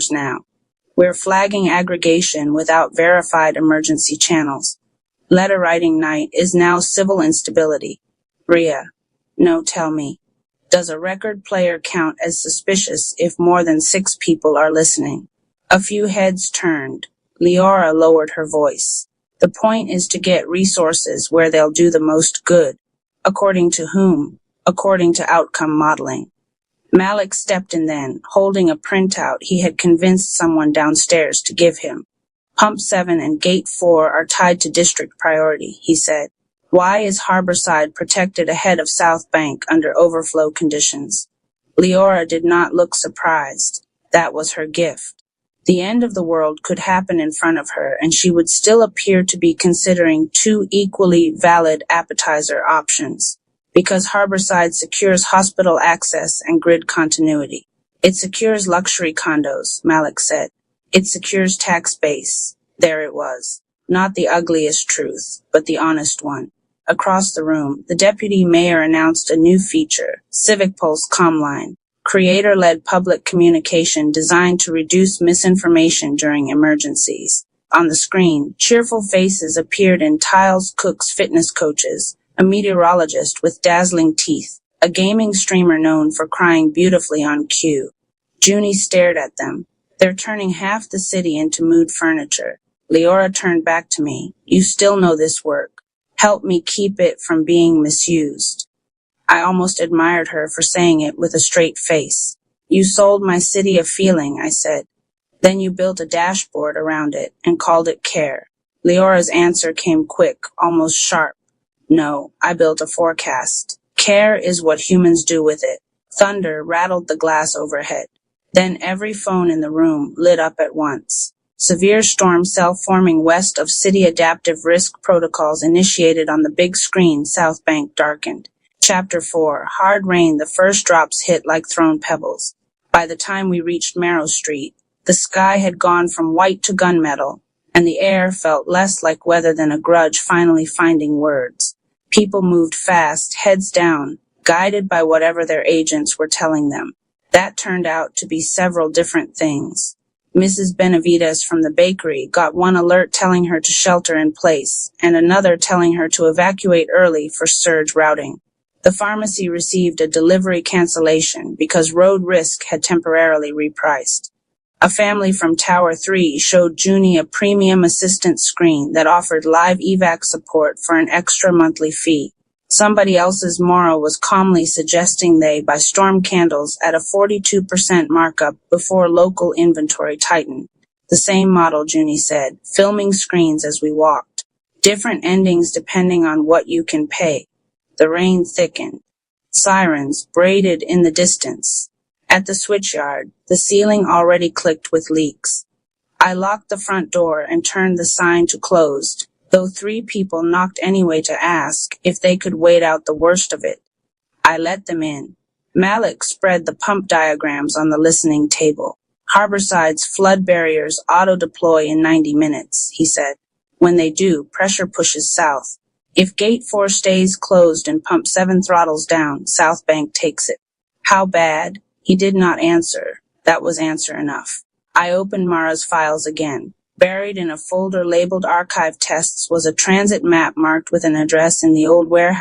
now. We're flagging aggregation without verified emergency channels. Letter writing night is now civil instability. Rhea. No, tell me. Does a record player count as suspicious if more than 6 people are listening? A few heads turned. Leora lowered her voice. The point is to get resources where they'll do the most good. According to whom? According to outcome modeling. Malik stepped in then, holding a printout he had convinced someone downstairs to give him. Pump 7 and Gate 4 are tied to district priority, he said. Why is Harborside protected ahead of South Bank under overflow conditions? Leora did not look surprised. That was her gift. The end of the world could happen in front of her, and she would still appear to be considering 2 equally valid appetizer options. Because Harborside secures hospital access and grid continuity. It secures luxury condos, Malik said. It secures tax base. There it was. Not the ugliest truth, but the honest one. Across the room, the deputy mayor announced a new feature, Civic Pulse Comline, creator-led public communication designed to reduce misinformation during emergencies. On the screen, cheerful faces appeared in Tiles Cook's fitness coaches, a meteorologist with dazzling teeth, a gaming streamer known for crying beautifully on cue. Junie stared at them. They're turning half the city into mood furniture. Leora turned back to me. You still know this work. Help me keep it from being misused. I almost admired her for saying it with a straight face. You sold my city a feeling, I said. Then you built a dashboard around it and called it care. Leora's answer came quick, almost sharp. No, I built a forecast. Care is what humans do with it. Thunder rattled the glass overhead. Then every phone in the room lit up at once. Severe storm cell forming west of city adaptive risk protocols initiated on the big screen. South Bank darkened. Chapter 4. Hard rain. The first drops hit like thrown pebbles. By the time we reached Marrow Street, the sky had gone from white to gunmetal, and the air felt less like weather than a grudge finally finding words. People moved fast, heads down, guided by whatever their agents were telling them. That turned out to be several different things. Mrs. Benavides from the bakery got one alert telling her to shelter in place, and another telling her to evacuate early for surge routing. The pharmacy received a delivery cancellation because road risk had temporarily repriced. A family from Tower 3 showed Junie a premium assistance screen that offered live evac support for an extra monthly fee. Somebody else's Mora was calmly suggesting they buy storm candles at a 42% markup before local inventory tightened. The same model, Junie said, filming screens as we walked. Different endings depending on what you can pay. The rain thickened. Sirens braided in the distance. At the switchyard, the ceiling already clicked with leaks. I locked the front door and turned the sign to closed, though 3 people knocked anyway to ask if they could wait out the worst of it. I let them in. Malik spread the pump diagrams on the listening table. Harborside's flood barriers auto-deploy in 90 minutes, he said. When they do, pressure pushes south. If Gate 4 stays closed and Pump 7 throttles down, South Bank takes it. How bad? He did not answer. That was answer enough. I opened Mara's files again. Buried in a folder labeled Archive Tests was a transit map marked with an address in the old warehouse